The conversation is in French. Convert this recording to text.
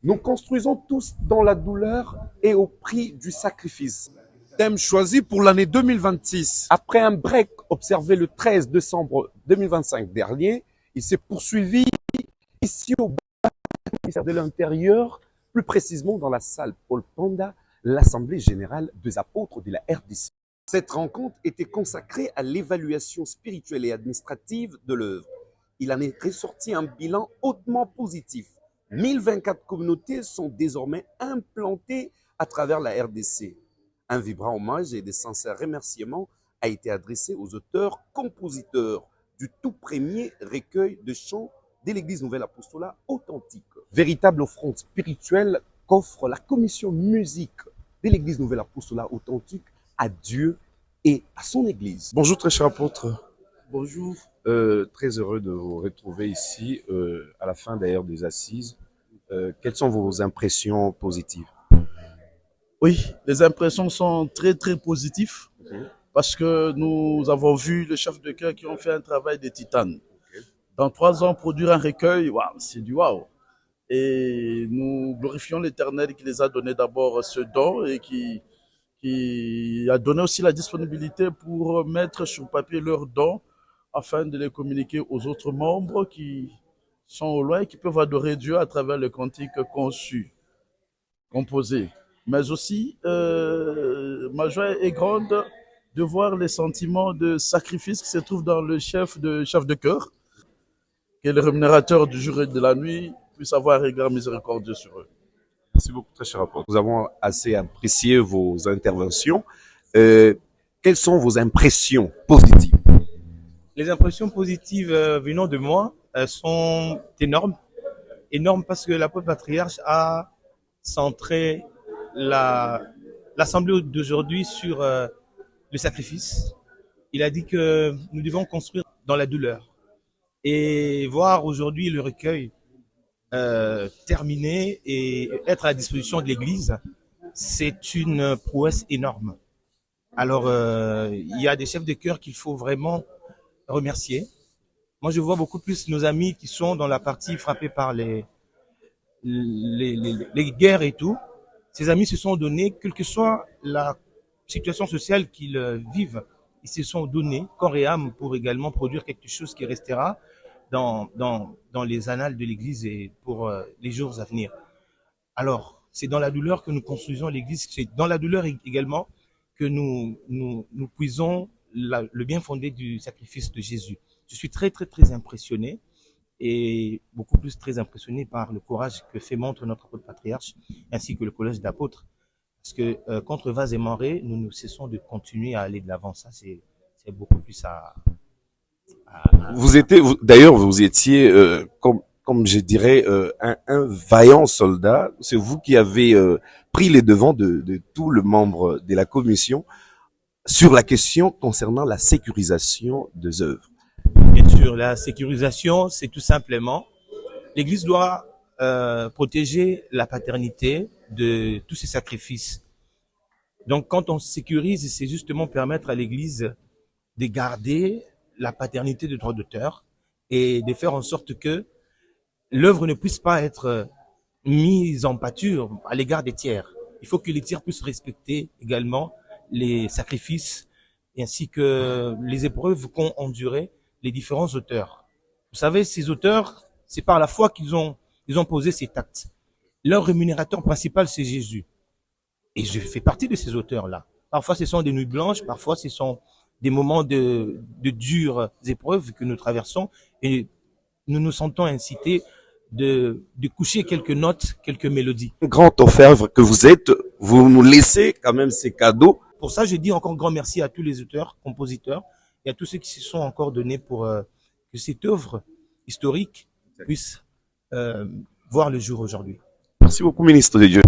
Nous construisons tous dans la douleur et au prix du sacrifice. Thème choisi pour l'année 2026. Après un break observé le 13 décembre 2025 dernier, il s'est poursuivi ici au ministère de l'Intérieur, plus précisément dans la salle Paul Panda, l'Assemblée générale des apôtres de la RDC. Cette rencontre était consacrée à l'évaluation spirituelle et administrative de l'œuvre. Il en est ressorti un bilan hautement positif. 1024 communautés sont désormais implantées à travers la RDC. Un vibrant hommage et des sincères remerciements a été adressé aux auteurs-compositeurs du tout premier recueil de chants de l'Église Nouvelle Apostolat authentique. Véritable offrande spirituelle qu'offre la commission musique de l'Église Nouvelle Apostolat authentique à Dieu et à son Église. Bonjour très cher apôtre. Bonjour. Très heureux de vous retrouver ici à la fin d'ailleurs des assises. Quelles sont vos impressions positives? Oui, les impressions sont très très positives parce que nous avons vu les chefs de chœur qui ont fait un travail de titane. Dans 3 ans, produire un recueil, waouh, c'est du waouh. Et nous glorifions l'Éternel qui les a donné d'abord ce don et qui a donné aussi la disponibilité pour mettre sur papier leurs dons afin de les communiquer aux autres membres qui sont au loin et qui peuvent adorer Dieu à travers les cantiques conçus, composés. Mais aussi, ma joie est grande de voir les sentiments de sacrifice qui se trouvent dans le chef de chœur, que le rémunérateur du jour et de la nuit puisse avoir un regard miséricordieux sur eux. Merci beaucoup très cher apôtre. Nous avons assez apprécié vos interventions. Quelles sont vos impressions positives? Les impressions positives venant de moi sont énormes. Énormes parce que l'apôtre patriarche a centré l'assemblée d'aujourd'hui sur le sacrifice. Il a dit que nous devons construire dans la douleur. Et voir aujourd'hui le recueil terminé et être à la disposition de l'Église, c'est une prouesse énorme. Alors, il y a des chefs de chœur qu'il faut vraiment remercier. Moi, je vois beaucoup plus nos amis qui sont dans la partie frappée par les guerres et tout. Ces amis se sont donnés, quelle que soit la situation sociale qu'ils vivent, ils se sont donnés corps et âme pour également produire quelque chose qui restera dans les annales de l'Église et pour les jours à venir. Alors, c'est dans la douleur que nous construisons l'Église, c'est dans la douleur également que nous puisons le bien fondé du sacrifice de Jésus. Je suis très, très, très impressionné et beaucoup plus très impressionné par le courage que fait montre notre apôtre patriarche ainsi que le collège d'apôtres. Parce que contre vase et marée, nous ne cessons de continuer à aller de l'avant. Ça, c'est beaucoup plus à D'ailleurs, vous étiez, comme je dirais, un vaillant soldat. C'est vous qui avez pris les devants de tout le membre de la commission sur la question concernant la sécurisation des œuvres. Bien sûr, la sécurisation, c'est tout simplement, l'Église doit protéger la paternité de tous ces sacrifices. Donc, quand on sécurise, c'est justement permettre à l'Église de garder la paternité de droit d'auteur et de faire en sorte que l'œuvre ne puisse pas être mise en pâture à l'égard des tiers. Il faut que les tiers puissent respecter également les sacrifices ainsi que les épreuves qu'ont enduré les différents auteurs. Vous savez, ces auteurs, c'est par la foi qu'ils ont posé ces actes. Leur rémunérateur principal, c'est Jésus. Et je fais partie de ces auteurs-là. Parfois, ce sont des nuits blanches, parfois, ce sont des moments de dures épreuves que nous traversons et nous nous sentons incités de coucher quelques notes, quelques mélodies. Grand orfèvre que vous êtes, vous nous laissez quand même ces cadeaux. Pour ça, je dis encore grand merci à tous les auteurs, compositeurs et à tous ceux qui se sont encore donnés pour que cette œuvre historique puisse voir le jour aujourd'hui. Merci beaucoup, ministre de Dieu.